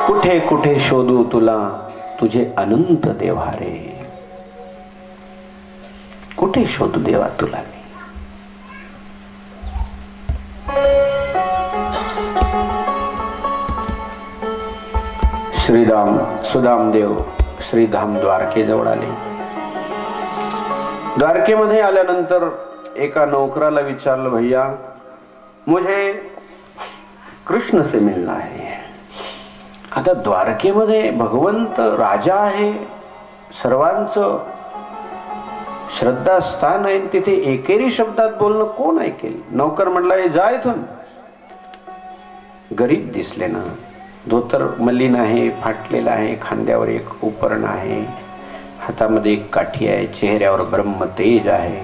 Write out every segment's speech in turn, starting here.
कुठे कुठे शोधू तुला तुझे अनंत देवा रे, कुठे शोधू देवा तुला मी। श्रीराम सुदामदेव श्रीधाम द्वारकेजवळ आले। द्वारकेमध्ये आल्यानंतर एका नौकराला विचारलं, भैया मुझे कृष्ण से मिलना है। आता द्वारकेमध्ये भगवंत राजा आहे, सर्वांचं श्रद्धास्थान आहे, तिथे एकेरी शब्दात बोलणं कोण ऐकेल? नौकर म्हणला, जा इथून। गरीब दिसले ना, धोतर मलिन आहे, फाटलेला आहे, खांद्यावर एक उपरण आहे, हातामध्ये एक काठी आहे, चेहऱ्यावर ब्रह्म तेज आहे,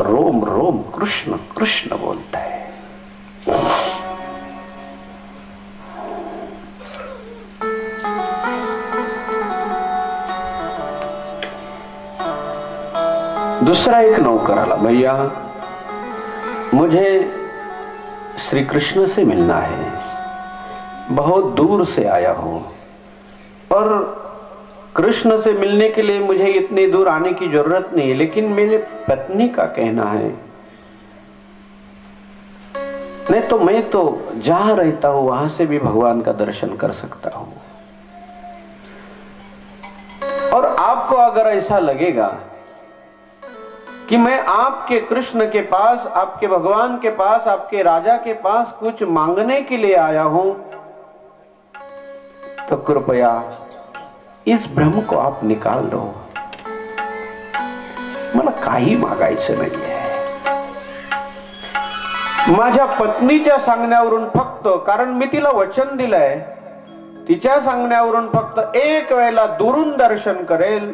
रोम रोम कृष्ण कृष्ण बोलताय। दूसरा एक नौकर आला, भैया मुझे श्री कृष्ण से मिलना है, बहुत दूर से आया हूं और कृष्ण से मिलने के लिए मुझे इतनी दूर आने की जरूरत नहीं है, लेकिन मेरे पत्नी का कहना है, नहीं तो मैं तो जहां रहता हूं वहां से भी भगवान का दर्शन कर सकता हूं। और आपको अगर ऐसा लगेगा कि मैं आपके कृष्ण के पास, आपके भगवान के पास, आपके राजा के पास कुछ मांगने के लिए आया हूं, तो कृपया इस भ्रम को आप निकाल दो। मला काही मागायचं नाहीये। माझ्या पत्नीच्या सांगण्यावरून फक्त, कारण मी तिला वचन दिलंय, तिच्या सांगण्यावरून फक्त एक वेळेला दुरून दर्शन करेल।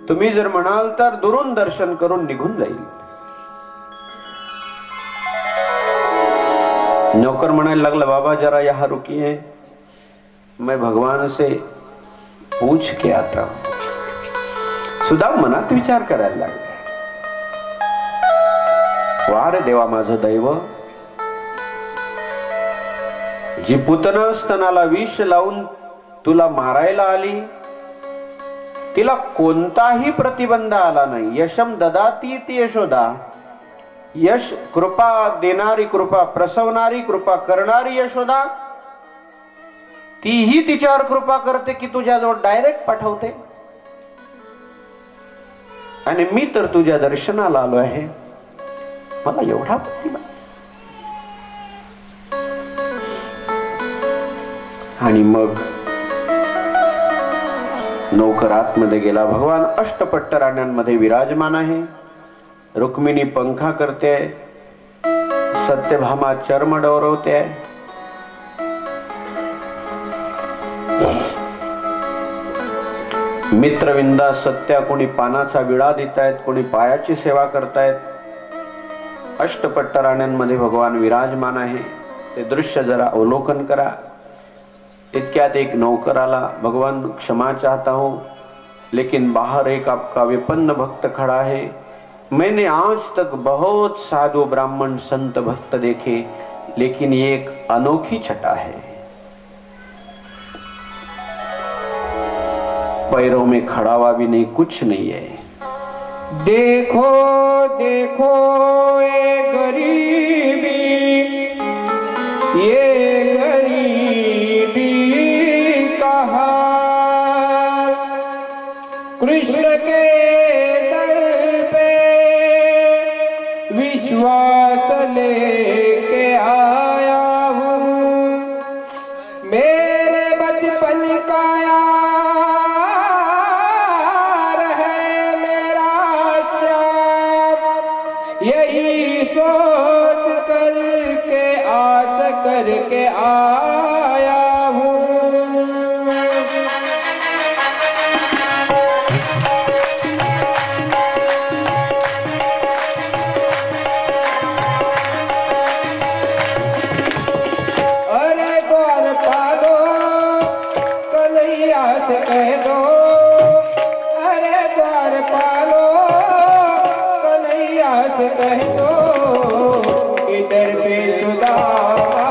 तुम्ही जर म्हणाल तर दुरून दर्शन करून निघून जाईल। नौकर म्हणायला लागला, बाबा जरा यहां रुकिए, मैं भगवान से पूछ के आता हूं। सुदाम मनात विचार करायला लागले, वा रे देवा माझं दैव, जी पुतना स्तनाला विष लावून तुला मारायला आली, तिला कोणताही प्रतिबंध आला नाही। यशम ददाती ती यशोदा, यश कृपा देणारी, कृपा प्रसवणारी, कृपा करणारी यशोदा, तीही तिच्यावर कृपा करते की तुझ्याजवळ डायरेक्ट पाठवते। आणि मी तर तुझ्या दर्शनाला आलो आहे, मला एवढा प्रतिबंध। आणि मग नौकर आतमध्ये गेला। भगवान अष्टपट्ट राण्यांमध्ये विराजमान आहे। रुक्मिणी पंखा करते, सत्यभामा चर्म डोरवते, मित्रविंदा सत्या कोणी पानाचा विडा देतायत, कोणी पायाची सेवा करतायत। अष्टपट्ट राण्यांमध्ये भगवान विराजमान आहे, ते दृश्य जरा अवलोकन करा। इतक्यात एक नौकर आला, भगवान क्षमा चाहता हूं, लेकिन बाहर एक आपका विपन्न भक्त खड़ा है। मैंने आज तक बहुत साधु ब्राह्मण संत भक्त देखे, लेकिन ये एक अनोखी छटा है। पैरों में खड़ावा भी नहीं, कुछ नहीं है। देखो देखो ये गरीबी, ये कृष्ण के दर पे विश्वास लेके आया हूँ, मेरे बचपन का यार है मेरा श्याम, यही सोच करके आस करके आया हूँ। कह दो, अरे द्वार पालो कन्हैया से कह दो, इधर पे सुदामा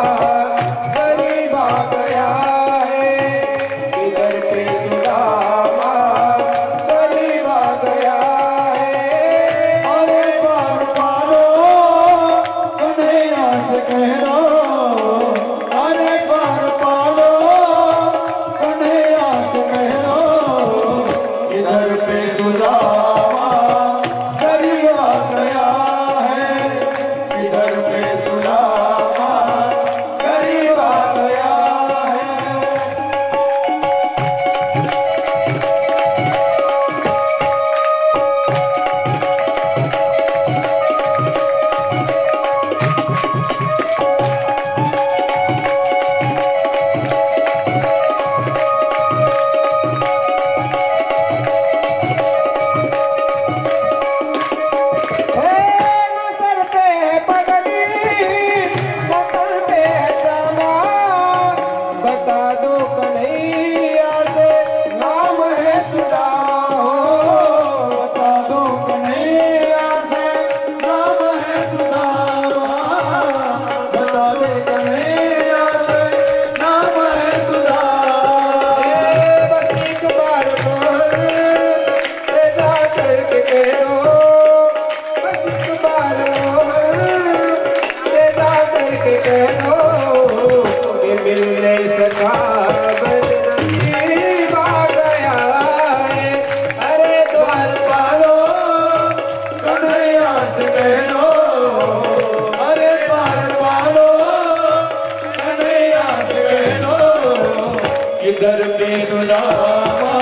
इधर पे सुदामा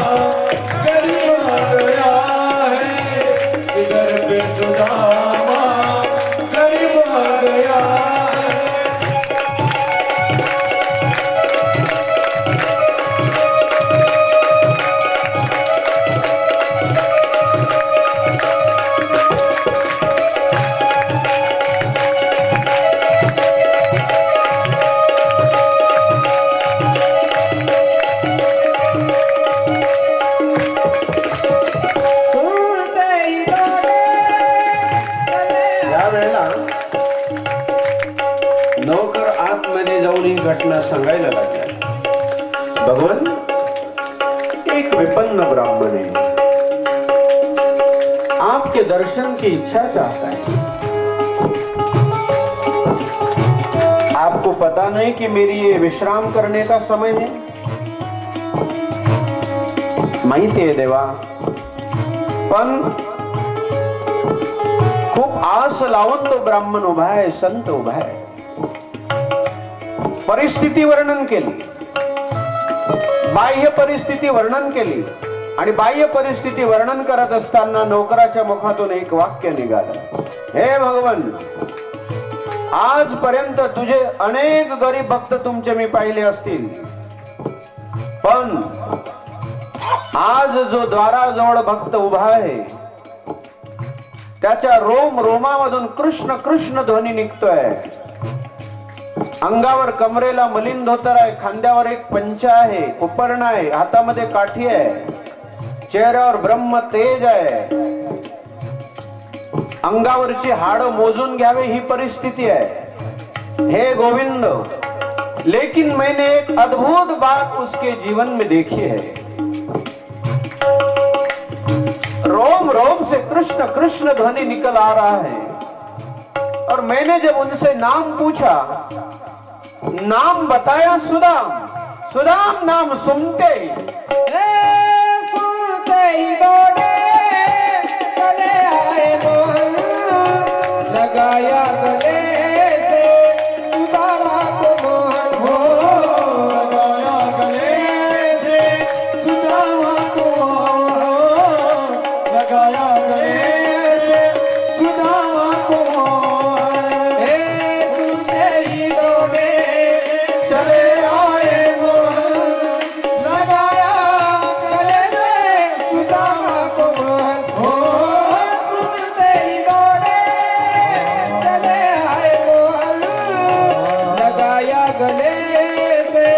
गरीब आ गया है, इधर पे सुदामा गरीब आ गया है। नौकर आतमध्ये जाऊन ही घटना सांगायला लागला। भगवान, एक विपन्न ब्राह्मण है, आपके दर्शन की इच्छा चाहता है। आपको पता नहीं कि मेरी ये विश्राम करने का समय है? माहिती आहे देवा, पण खूप आस लावून तो ब्राह्मण उभा आहे, संत उभा आहे। परिस्थिती वर्णन केली, बाह्य परिस्थिती वर्णन केली, आणि बाह्य परिस्थिती वर्णन करत असताना नौकराच्या मुखातून एक वाक्य निघालं, हे भगवान, आजपर्यंत तुझे अनेक गरीब भक्त तुमचे मी पाहिले असतील, पण आज जो द्वाराजवळ भक्त उभा आहे त्याच्या रोम रोमामधून कृष्ण कृष्ण ध्वनी निघतोय। अंगावर कमरेला मलिन धोतर आहे, खांद्यावर एक पंचा आहे, उपर्ण आहे, हातामध्ये काठी आहे, चेहऱ्यावर ब्रह्म तेज आहे, अंगावरची हाड मोजून घ्यावे ही परिस्थिती आहे। हे गोविंद, लेकिन मैंने एक अद्भुत बात उसके जीवन में देखी है। रोम रोम से कृष्ण कृष्ण ध्वनि निकल आ रहा है, और मैंने जब उनसे नाम पूछा, नाम बताया सुदाम, सुदाम नाम सुनते ही दौड़े चले आए मोहन, लगाया गले से सुदामा को मोहन, हो लगाया गले से सुदामा को मोहन, लगाया गले से सुदामा को मोहन। हे सुनते ही दौड़े चले आए मोहन, लगाया गले से सुदामा को मोहन, हो सुनते ही दौड़े चले आए मोहन, लगाया गले से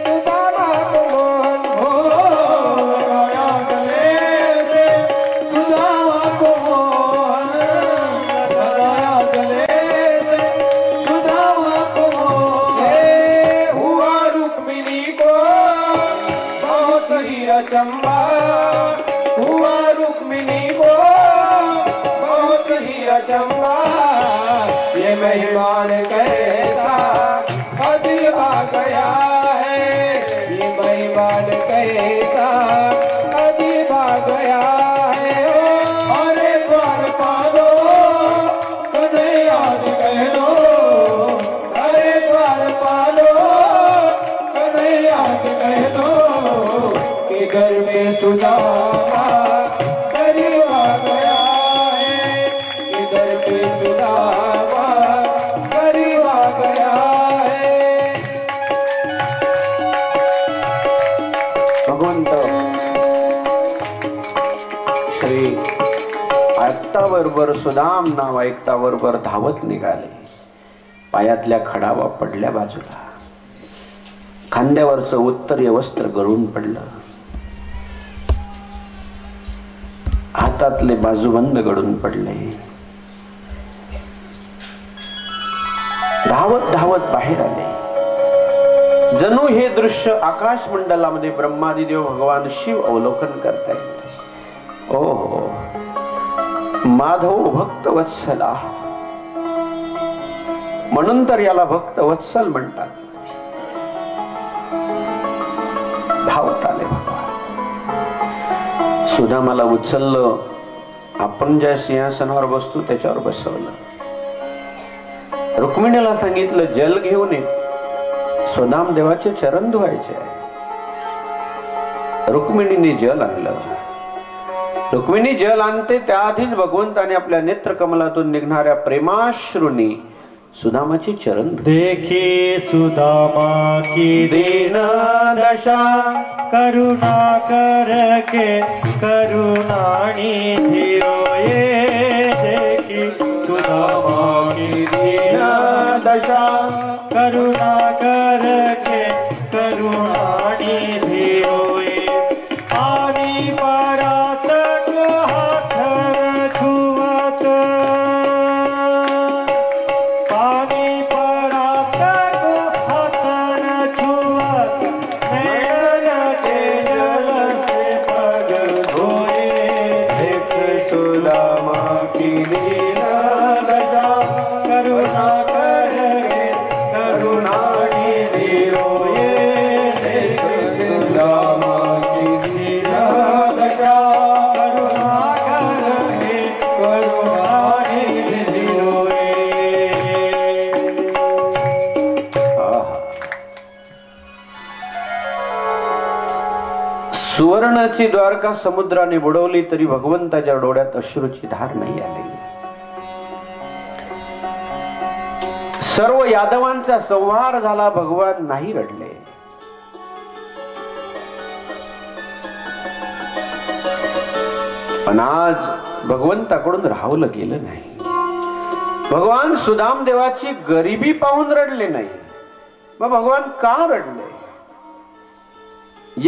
सुदामा को मोहन, हो लगाया गले से सुदामा को मोहन, लगाया गले से सुदामा को मोहन। हुआ रुक्मिणी को बहुत ही अचंबा, हुआ रुक्मिणी को बहुत ही अचंबा, ये मेहमान कैसा अजीब आ गया है, ये मेहमान कैसा अजीब आ गया है। अरे द्वार पालो कन्हैया से कह दो, अरे द्वार पालो कन्हैया से कह दो कि घर में सुदामा गरीब आ गया है, इधर पे सुदामा गरीब आ गया है। भगवंत श्री ऐकताबरोबर सुदाम नाव ऐकताबरोबर धावत निघाले। पायातल्या खडावा पडल्या बाजूला, खांद्यावरचं उत्तरीय वस्त्र गळून पडलं, हातातले बाजूबंद गळून पडले। धावत धावत बाहेर आले। जणू हे दृश्य आकाश मंडलामध्ये ब्रह्मादिदेव भगवान शिव अवलोकन करतायत। ओ माधव भक्त वत्सला, म्हणून तर याला भक्त वत्सल म्हणतात। धावत आले भगवान, सुदामाला उचललं, आपण ज्या सिंहासनावर बसतो त्याच्यावर बसवलं। रुक्मिणीला सांगितलं जल घेऊन ये, सुदाम देवाचे चरण धुवायचे आहे। रुक्मिणीने जल आणलं. रुक्मिणी जल आणते त्याआधीच भगवंताने आपल्या नेत्रकमलातून निघणाऱ्या प्रेमाश्रूंनी सुदामाची चरण देखी सुदामा की दीन दशा करुणा करके करुणानी धीरोये. देखी सुदामा की दीन दशा करुणा करके करुणानी धीरोये. आनी परात को हाथ छुअत पानी परात को हाथ छुअत नैन के जल से पग धोए. देख सुदामा की दीन दशा करुणा करके करुणानी धीरोये. देख सुदामा की दीन दशा करुणा करके करुणानी धीरोये. सुवर्णाची द्वारका समुद्राने बुडवली तरी भगवंताच्या डोळ्यात अश्रूची धार नाही आली. सर्व यादवांचा संहार झाला, भगवान नाही रडले. पण आज भगवंताकडून राहवलं गेलं नाही. भगवान सुदामदेवाची गरिबी पाहून रडले नाही. मग भगवान का रडले?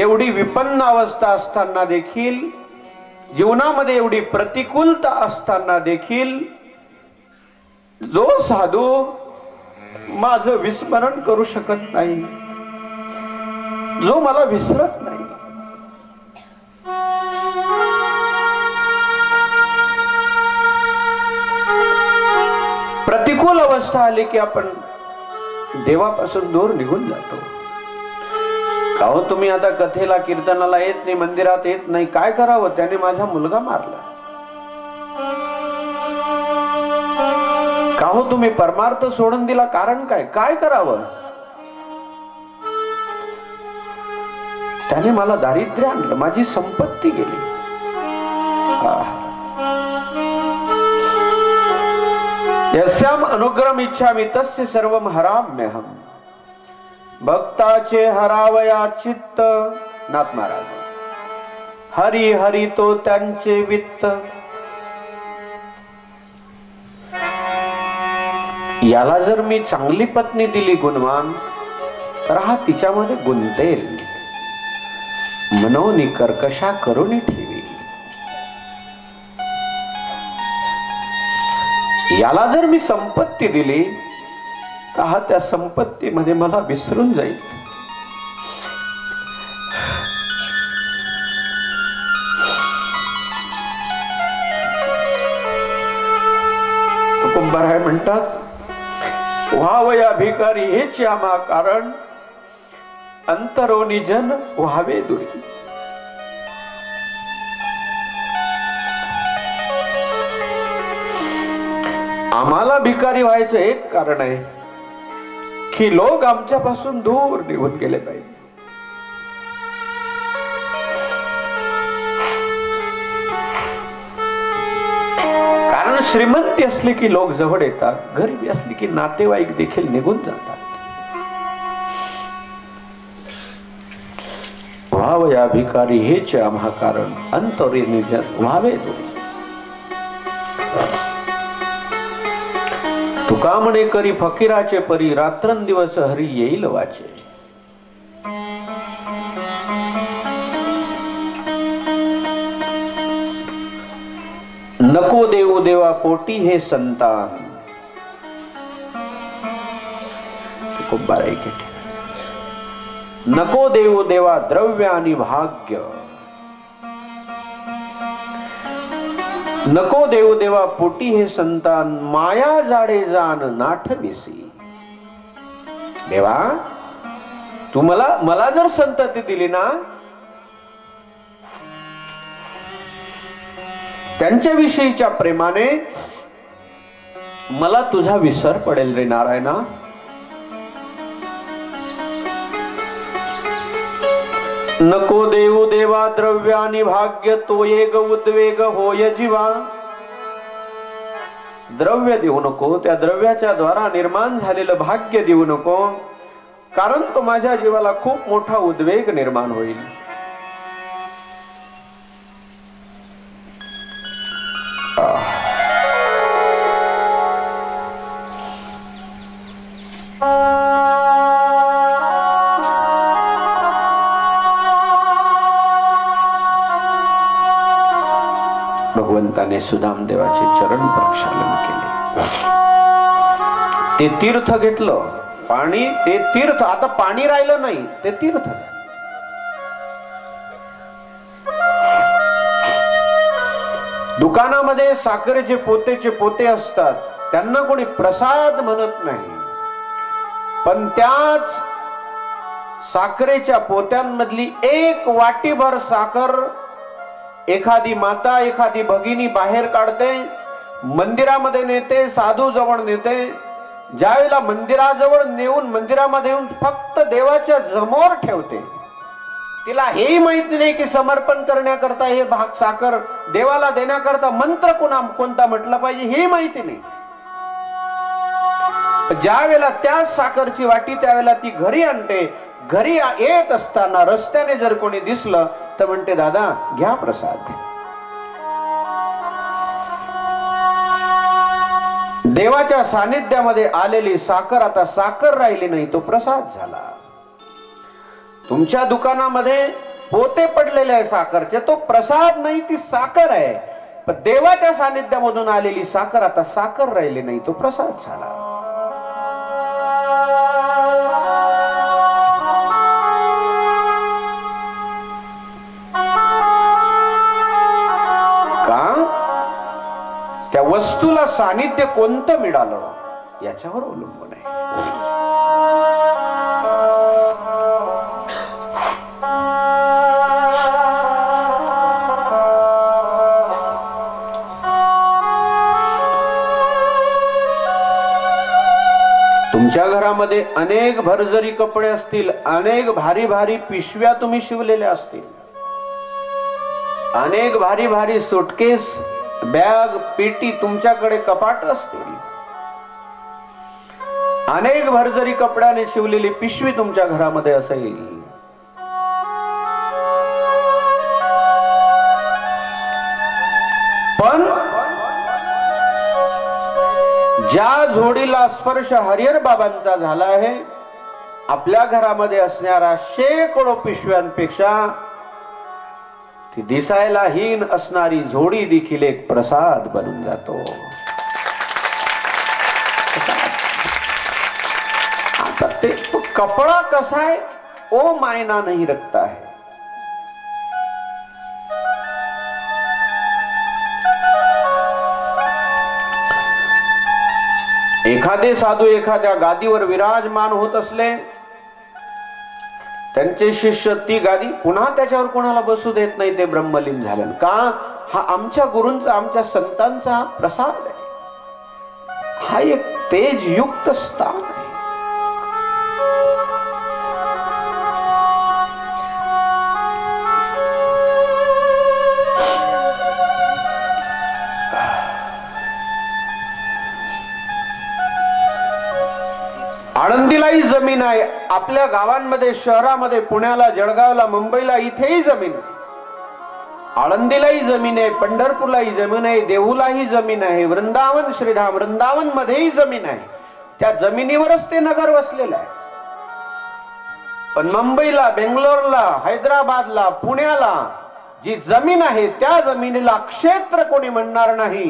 एवढी विपन्न अवस्था असताना देखील, जीवनामध्ये एवढी प्रतिकूलता असताना देखील, जो साधू माझं विस्मरण करू शकत नाही, जो मला विसरत नाही, प्रतिकूल अवस्था आली की आपण देवापासून दूर निघून जातो. का हो तुम्ही आता कथेला कीर्तनाला येत नाही, मंदिरात येत नाही, काय करावं? त्याने माझा मुलगा मारला. का हो तुम्ही परमार्थ सोडून दिला, कारण काय? काय करावं? त्याने मला दारिद्र्य आणलं, माझी संपत्ती गेली. यस्याम अनुग्रहम इच्छामि तस्य सर्वम हराम्यहम. भक्ताचे हरावया चित्त. नाथ महाराज. हरी हरी तो त्यांचे वित्त. याला जर मी चांगली पत्नी दिली गुणवान, तर हा तिच्यामध्ये गुंतेल, मनोनी कर्कशा करून ठेवी. याला जर मी संपत्ती दिली, तर हा त्या संपत्तीमध्ये मला विसरून जाईल. कुंभाराय म्हणतात, व्हावया भिकारी हेच आम्हा कारण, अंतरोनी जन व्हावे दुरी. आम्हाला भिकारी व्हायचं एक कारण आहे की लोक आमच्यापासून दूर निघून गेले पाहिजे. कारण श्रीमंती असली की लोक जवळ येतात, गरिबी असली की नातेवाईक देखील निघून जातात. व्हावया भिकारी हेच आम्हा कारण, अंतरोनी जन व्हावे दुरी. तुका म्हणे करी फकीराचे परी, रात्रंदिवस हरी येईल वाचे. नको देऊ देवा पोटी हे संतान. खूप बारीक आहे. नको देऊ देवा द्रव्य आणि भाग्य. नको देऊ देवा पोटी हे संतान, माया जाडे जाण नाठविसी. देवा तू मला जर संतती दिली ना, त्यांच्या विषयीच्या प्रेमाने मला तुझा विसर पडेल रे नारायणा. नको देऊ देवा द्रव्यानी भाग्य तो एक उद्वेग होय जीवा. द्रव्य देऊ नको, त्या द्रव्याच्या द्वारा निर्माण झालेलं भाग्य देऊ नको, कारण तो माझ्या जीवाला खूप मोठा उद्वेग निर्माण होईल. भगवंताने सुदामदेवाचे चरण प्रक्षालन केले. ते तीर्थ घेतलं, पाणी, ते तीर्थ, आता पाणी राहिलं नाही, ते तीर्थ. दुकानामध्ये साखरेचे पोतेचे पोते असतात, त्यांना कोणी प्रसाद म्हणत नाही, पण त्याच साखरेच्या पोत्यांमधली एक वाटीभर साखर एखादी माता, एखादी भगिनी बाहेर काढते, मंदिरामध्ये नेते, साधू जवळ नेते. ज्यावेळेला मंदिराजवळ नेऊन मंदिरामध्ये येऊन फक्त देवाच्या समोर ठेवते, तिला हेही माहिती नाही की समर्पण करण्याकरता हे भाग साखर देवाला देण्याकरता मंत्र कोणता म्हटला पाहिजे हे माहिती नाही. ज्या वेळेला त्या साखरची वाटी त्यावेळेला ती घरी आणते. घरी येत असताना रस्त्याने जर कोणी दिसलं तर म्हणते, दादा घ्या प्रसाद. देवाच्या सानिध्यामध्ये आलेली साखर आता साखर राहिली नाही, तो प्रसाद झाला. तुमच्या दुकानामध्ये पोते पडलेले आहे साखरचे, तो प्रसाद नाही, ती साखर आहे. पण देवाच्या सानिध्यामधून आलेली साखर आता साखर राहिली नाही, तो प्रसाद झाला. त्या वस्तूला सानिध्य कोणतं मिळालं याच्यावर अवलंबून आहे. तुमच्या घरामध्ये अनेक भरजरी कपडे असतील, अनेक भारी भारी पिशव्या तुम्ही शिवलेल्या असतील, अनेक भारी भारी सुटकेस, बॅग, पेटी तुमच्याकडे कपाट असतील, अनेक भरजरी कपड्याने शिवलेली पिशवी तुमच्या घरामध्ये असेल, पण ज्या जोडीला स्पर्श हरिहर बाबांचा झाला आहे, आपल्या घरामध्ये असणाऱ्या शेकडो पिशव्यांपेक्षा ती दिसायला हीन असणारी जोडी देखील एक प्रसाद बनून जातो. आता ते तो कपड़ा कसा है, वो मायना नहीं रखता है. एखादे साधू एखाद्या गादीवर विराजमान होत असले, त्यांचे शिष्य ती गादी पुन्हा त्याच्यावर कोणाला बसू देत नाही, ते ब्रह्मलीन झाले. का? हा आमच्या गुरूंचा, आमच्या संतांचा हा प्रसाद आहे, हा एक तेजयुक्त स्थान आहे. आळंदीलाही जमीन आहे, आपल्या गावांमध्ये, शहरामध्ये, पुण्याला, जळगावला, मुंबईला इथेही जमीन आहे. आळंदीलाही जमीन आहे, पंढरपूरलाही जमीन आहे, देहूलाही जमीन आहे, वृंदावन, श्रीधाम वृंदावन मध्येही जमीन आहे. त्या जमिनीवरच ते नगर वसलेलं आहे. पण मुंबईला, बेंगलोरला, हैदराबादला, पुण्याला जी जमीन आहे त्या जमिनीला क्षेत्र कोणी म्हणणार नाही,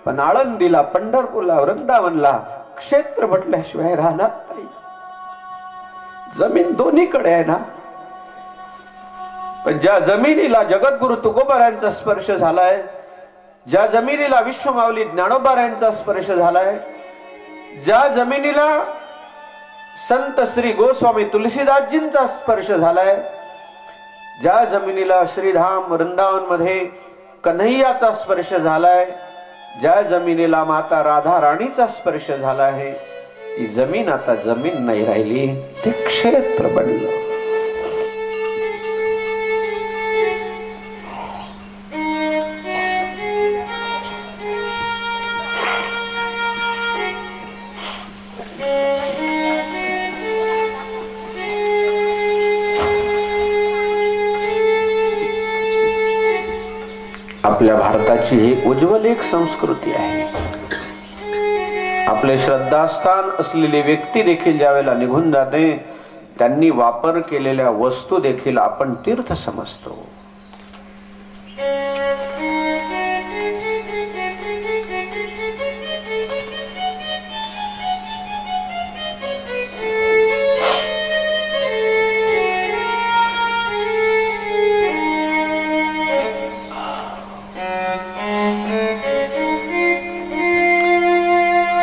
पण आळंदीला, पंढरपूरला, वृंदावनला क्षेत्र म्हटल्याशिवाय राहणार नाही. जमीन दोन्हीकडे आहे ना. पण ज्या जमिनीला जगद्गुरु तुकोबारायांचा स्पर्श झालाय, ज्या जमिनीला विश्वमाऊली ज्ञानोबारायांचा स्पर्श झालाय, ज्या जमिनीला संत श्री गोस्वामी तुलसीदासजींचा स्पर्श झालाय, ज्या जमिनीला श्रीधाम वृंदावन मध्ये कन्हैयाचा स्पर्श झालाय, ज्या जमिनीला माता राधा राणीचा स्पर्श झाला आहे, ती जमीन आता जमीन नाही राहिली, ते क्षेत्र बनलं. आपल्या भारताची ही उज्ज्वल एक संस्कृती आहे. आपले श्रद्धास्थान असलेली व्यक्ती देखील ज्यावेळेला निघून जाते, त्यांनी वापर केलेल्या वस्तू देखील आपण तीर्थ समजतो.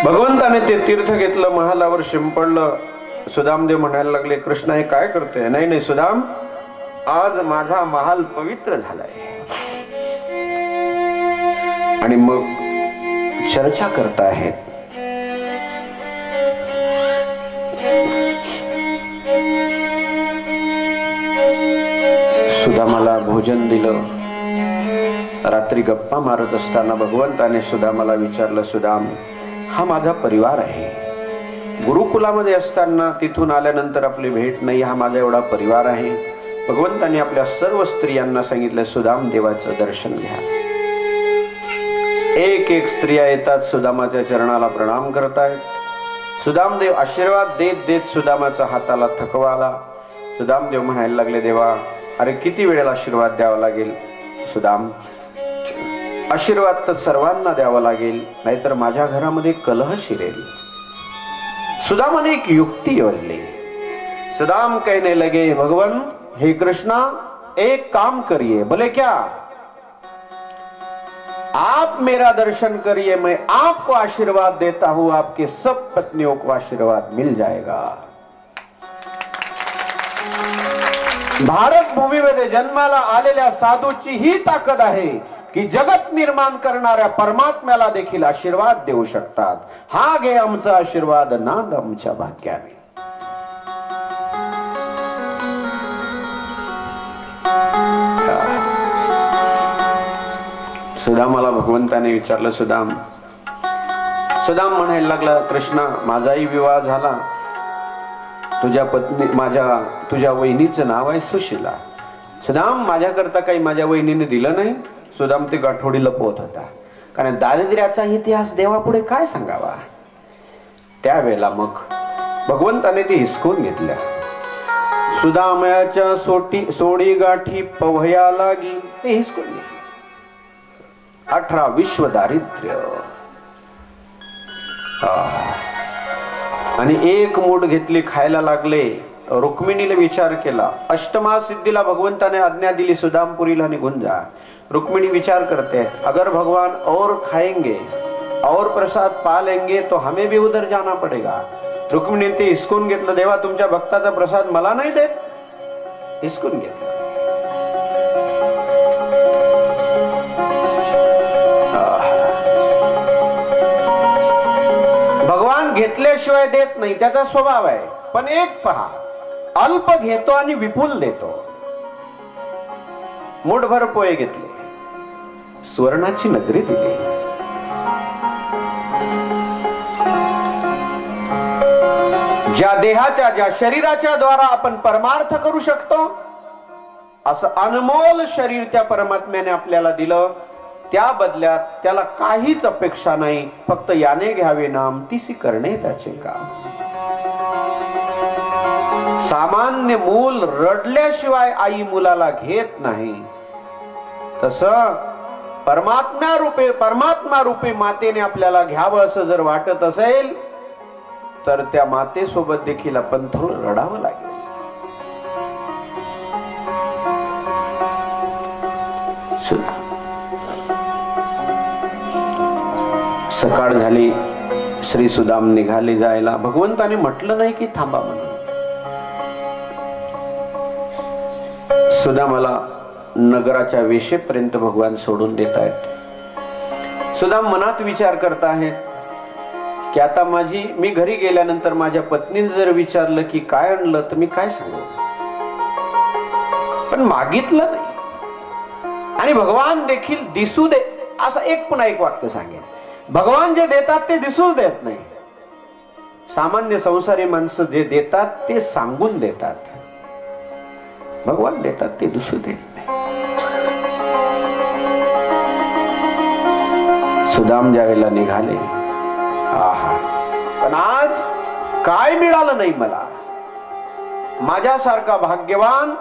भगवंताने ते तीर्थ घेतलं, महालावर शिंपडलं. सुदामदेव म्हणायला लागले, कृष्णा हे काय करतोय? नाही नाही सुदाम, आज माझा महाल पवित्र झालाय. आणि मग चर्चा करतायत. सुदामाला भोजन दिलं. रात्री गप्पा मारत असताना भगवंताने सुदामाला विचारलं, सुदाम हा माझा परिवार आहे. गुरुकुलामध्ये असताना तिथून आल्यानंतर आपली भेट नाही, हा माझा एवढा परिवार आहे. भगवंतांनी आपल्या सर्व स्त्रियांना सांगितलं, सुदाम देवाचं दर्शन घ्या. एक एक स्त्रिया येतात, सुदामाच्या चरणाला प्रणाम करतायत. सुदामदेव आशीर्वाद देत देत सुदामाच्या हाताला थकवा आला. सुदामदेव म्हणायला लागले, देवा अरे किती वेळेला आशीर्वाद द्यावा लागेल? सुदाम, आशीर्वाद तर सर्वांना द्यावा लागेल, नाहीतर माझ्या घरामध्ये कलह शिरेल. सुदामाने एक युक्ती योजली. सुदाम कहने लगे, भगवान हे कृष्णा, एक काम करिए. बोले क्या? आप मेरा दर्शन करिए, मैं आपको आशीर्वाद देता हूं, आपके सब पत्नियों को आशीर्वाद मिल जाएगा. भारत भूमीमध्ये जन्माला आलेल्या साधूची ही ताकद आहे की जगत निर्माण करणाऱ्या परमात्म्याला देखील आशीर्वाद देऊ शकतात. हा घे आमचा आशीर्वाद, नांद आमच्या भाग्याने. सुदामाला भगवंताने विचारलं, सुदाम म्हणायला लागला, कृष्णा माझाही विवाह झाला. तुझ्या पत्नी तुझ्या वहिनीचं नाव आहे सुशीला. सुदाम माझ्याकरता काही माझ्या वहिनीने दिलं नाही. सुदाम ते गाठोडी लपवत होता, कारण दारिद्र्याचा इतिहास देवापुढे काय सांगावा. त्यावेळेला मग भगवंताने ते हिसकून घेतलं. सुदामाच्या सोडी गाठी पवया लागी, ते हिसकून घेतलं. 18 विश्व दारिद्र्य. आणि एक मूठ घेतली, खायला लागले. रुक्मिणीने विचार केला. अष्टमा सिद्धीला भगवंताने आज्ञा दिली, सुदामपुरीला निघून जा. रुक्मिणी विचार करते, अगर भगवान और खाएंगे और प्रसाद पा लेंगे तो हमें भी उधर जाना पड़ेगा. रुक्मिणी ते हिसकून घेतलं. देवा तुमच्या भक्ताचा प्रसाद मला नाही देत? हिसकून घेतलं. भगवान घेतल्याशिवाय देत नाही, त्याचा स्वभाव आहे. पण एक पहा, अल्प घेतो आणि विपुल देतो. मुठभर पोहे घेतले, सुवर्णाची नगरी दिली. ज्या देहाच्या, ज्या शरीराच्या द्वारा आपण परमार्थ करू शकतो, असं अनमोल शरीर त्या परमात्म्याने आपल्याला दिलं. त्या बदल्यात त्याला काहीच अपेक्षा नाही, फक्त याने घ्यावे नाम, तिसी करणे त्याचे काम. सामान्य मूल रडल्याशिवाय आई मुलाला घेत नाही, तसं परमात्मा रूपे मातेने आपल्याला घ्यावं असं जर वाटत असेल, तर त्या मातेसोबत देखील आपण थोडं रडावं लागेल. सकाळ झाली, श्री सुदाम निघाले जायला. भगवंताने म्हटलं नाही की थांबा म्हणून. सुदामाला नगराच्या वेशेपर्यंत भगवान सोडून देत आहेत. सुदाम मनात विचार करत आहेत की आता मी घरी गेल्यानंतर माझ्या पत्नीने जर विचारलं की काय आणलं, तर मी काय सांगू. पण मागितलं नाही. आणि भगवान देखील दिसू दे असं पुन्हा एक वाक्य सांगेल. भगवान जे देतात ते दिसू देत नाही. सामान्य संसारी माणसं जे देतात ते सांगून देतात. भगवान देतात ते दिसू देत नाही. सुदाम ज्यावेळेला निघाले, आहा, पण आज काय मिळालं नाही मला. माझ्यासारखा भाग्यवान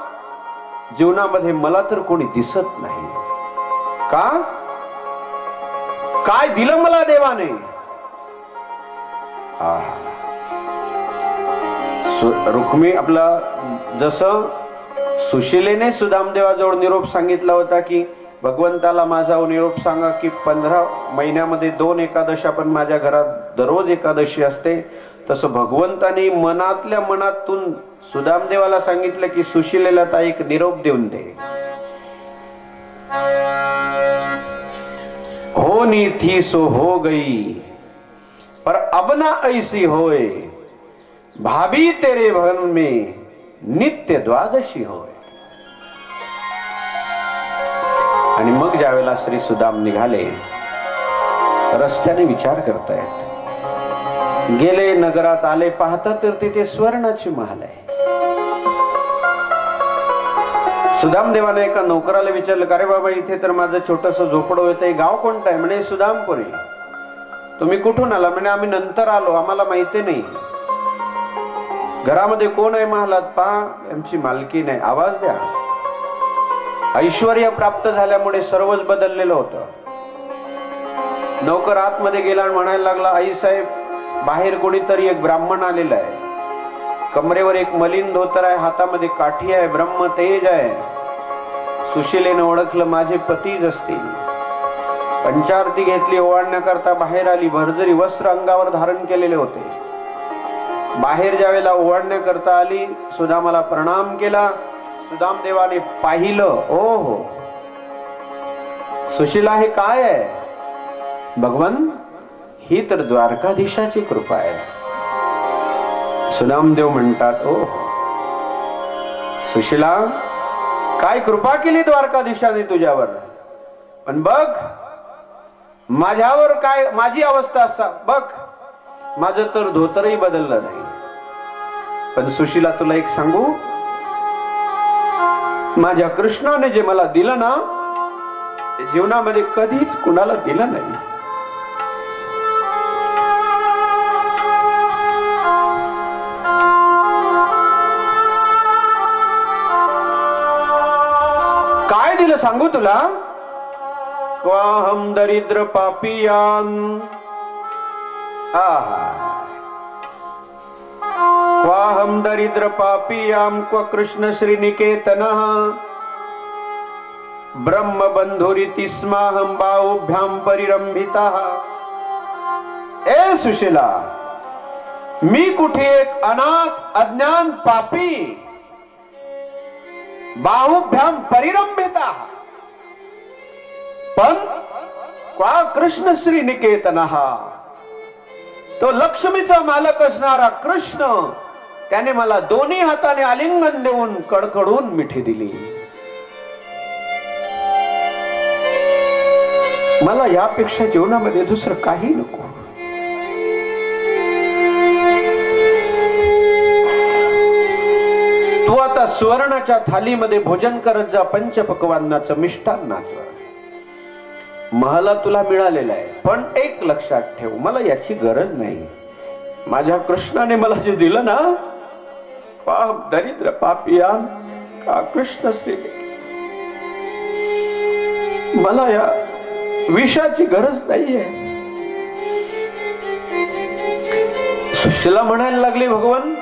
जीवनामध्ये मला तर कोणी दिसत नाही. का? काय दिलं मला देवाने? रुक्मी आपला जसं सुशिलेने सुदामदेवाजवळ निरोप सांगितला होता की भगवंताला माझा निरोप सांगा की 15 महिन्यामध्ये 2 एकादशी पण माझ्या घरात दररोज एकादशी असते, तसं भगवंताने मनातल्या मनातून सुदामदेवाला सांगितलं की सुशिलेला ता एक निरोप देऊन दे. होनी थी सो हो गई, पर अब ना ऐसी होए, भाभी तेरे भवन में नित्य द्वादशी होय. आणि मग ज्यावेळेला श्री सुदाम निघाले, रस्त्याने विचार करतायत, गेले नगरात आले, पाहतात तर तिथे स्वर्णाची महाल आहे. सुदामदेवाने एका नोकराला विचारलं, का रे बाबा, इथे तर माझं छोटस झोपडं होतं, गाव कोणतं आहे? म्हणे सुदामपुरी. तुम्ही कुठून आला? म्हणे आम्ही नंतर आलो, आम्हाला माहिती नाही. घरामध्ये कोण आहे महालात? पहा, आमची मालकी नाही. आवाज द्या. ऐश्वर्य प्राप्त झाल्यामुळे सर्वच बदललेलं होतं. नौकर आतमध्ये गेला आणि म्हणायला लागला, आई साहेब, बाहेर कोणीतरी एक ब्राह्मण आलेला आहे, कमरेवर एक मलिन धोतर आहे, हातामध्ये काठी आहे, ब्रह्म तेज आहे. सुशिलेने ओळखलं, माझे पतीच असतील. पंचारती घेतली, ओवाळण्याकरता बाहेर आली. भरजरी वस्त्र अंगावर धारण केलेले होते. बाहेर ज्यावेळेला ओवाळण्याकरता आली, सुदामाला प्रणाम केला. सुदामदेवाने पाहिलं, ओ हो, सुशिला हे काय आहे? भगवान, ही तर द्वारकाधीशाची कृपा आहे. सुदामदेव म्हणतात, ओ सुशिला, काय कृपा केली द्वारकाधीशाने तुझ्यावर, पण बघ माझ्यावर काय माझी अवस्था असा बघ, माझं तर धोतरही बदललं नाही. पण सुशिला, तुला एक सांगू, माझ्या कृष्णाने जे मला दिलं ना, जीवनामध्ये कधीच कुणाला दिलं नाही. काय दिलं सांगू तुला? क्वाहम दरिद्र पापियान, क्वाहम दरिद्र पापियाम क्व कृष्ण श्रीनिकेतनः ब्रह्म बंधुरिति स्माहम बाहुभ्याम परिरंभितः. ए सुशिला, मी कुठे एक अनाथ अज्ञान पापी, बाहुभ्याम परिरंभितः, पण क्वा कृष्ण श्रीनिकेतनः, तो लक्ष्मीचा मालक असणारा कृष्ण, त्याने मला दोन्ही हाताने आलिंगन देऊन कडकडून मिठी दिली. मला यापेक्षा जीवनामध्ये दुसरं काही नको. तू आता सुवर्णाच्या थालीमध्ये भोजन करत जा, पंचपक्वान्नाचं मिष्टान्नाचं. मला तुला मिळालेलं आहे, पण एक लक्षात ठेव, मला याची गरज नाही. माझ्या कृष्णाने मला जे दिलं ना, पाप दरिद्र पापिया का कृष्ण श्री, मला या विषाची गरज नाहीये. सुशिला म्हणायला लागली, भगवान,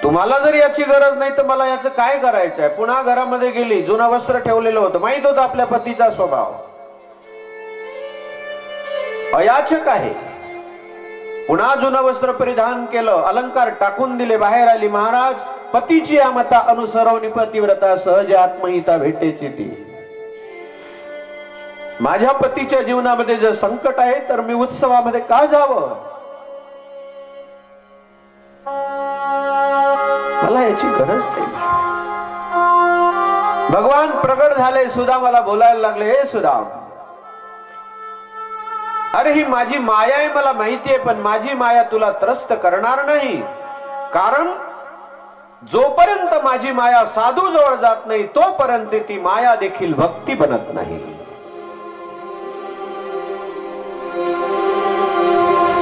तुम्हाला जर याची गरज नाही तर मला याचं काय करायचंय? पुन्हा घरामध्ये गेली, जुनं वस्त्र ठेवलेलं होतं, माहित होतं आपल्या पतीचा स्वभाव अयाचक आहे. पुन्हा जुनं वस्त्र परिधान केलं, अलंकार टाकून दिले, बाहेर आली. महाराज, पतीची आमता अनुसरवणी पतिव्रता सहज आत्महिता भेटेची ती. माझ्या पतीच्या जीवनामध्ये जर संकट आहे तर मी उत्सवामध्ये का जावं? मला याची गरज नाही. भगवान प्रगट झाले, सुदामाला बोलायला लागले, हे सुदाम, अरे ही माझी माया आहे, मला माहिती आहे, पण माझी माया तुला त्रस्त करणार नाही. कारण जोपर्यंत माझी माया साधू जवळ जात नाही तोपर्यंत ती माया देखील भक्ती बनत नाही.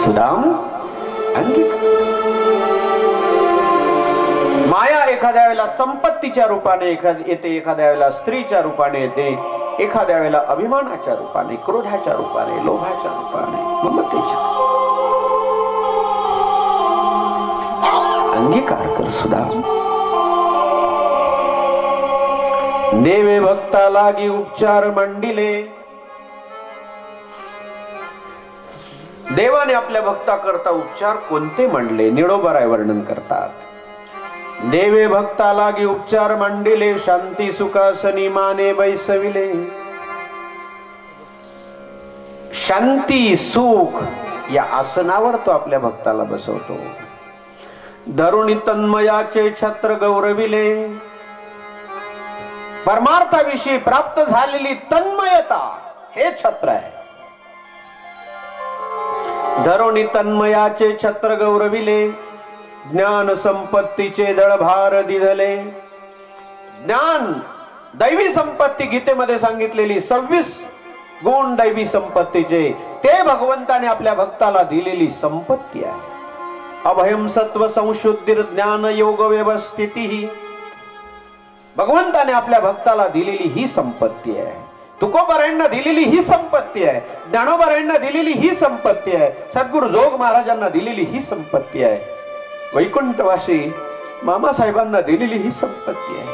सुदाम माया एखाद्या वेळेला संपत्तीच्या रूपाने येते, एखाद्या वेळेला स्त्रीच्या रूपाने येते, एखाद्या वेळेला अभिमानाच्या रूपाने, क्रोधाच्या रूपाने, लोभाच्या रूपाने, ममतेच्या. अंगीकार कर सुदाम. देवे भक्ता लागी उपचार मंडिले. देवाने आपल्या भक्ता करता उपचार कोणते म्हणले? निडोबराय वर्णन करतात. देवे भक्ता लागी उपचार मंडिले, शांती सुखासनी माने बैसविले. शांती सुख या आसनावर तो आपल्या भक्ताला बसवतो. धरुणी तन्मयाचे छत्र गौरविले. परमार्थाविषयी प्राप्त झालेली तन्मयता हे छत्र आहे. धरुणी तन्मयाचे छत्र गौरविले. ज्ञान संपत्तीचे दळभार दिधले. ज्ञान दैवी संपत्ती गीतेमध्ये सांगितलेली 26 गुण दैवी संपत्तीचे, ते भगवंताने आपल्या भक्ताला दिलेली संपत्ती आहे. अभयम सत्व संशुद्धिर ज्ञान योग व्यवस्थिती. भगवंताने आपल्या भक्ताला दिलेली ही संपत्ती आहे. तुकोबारायांना दिलेली ही संपत्ती आहे. ज्ञानोबारायांना दिलेली ही संपत्ती आहे. सद्गुरु जोग महाराजांना दिलेली ही संपत्ती आहे. वैकुंठवासी मामासाहेबांना दिलेली ही संपत्ती आहे.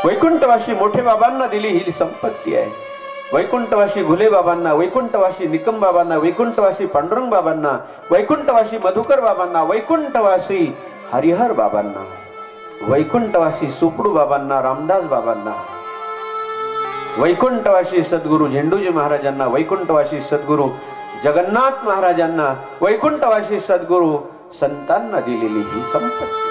वैकुंठवासी मोठे बाबांना दिली ही संपत्ती आहे. वैकुंठवासी घुले बाबांना, वैकुंठवासी निकम बाबांना, वैकुंठवासी पांडुरंग बाबांना, वैकुंठवासी मधुकर बाबांना, वैकुंठवासी हरिहर बाबांना, वैकुंठवासी सुपडू बाबांना, रामदास बाबांना, वैकुंठवासी सद्गुरु झेंडूजी महाराजांना, वैकुंठवासी सद्गुरु जगन्नाथ महाराजांना, वैकुंठवासी सद्गुरु संतांना दिलेली ही संपत्ती.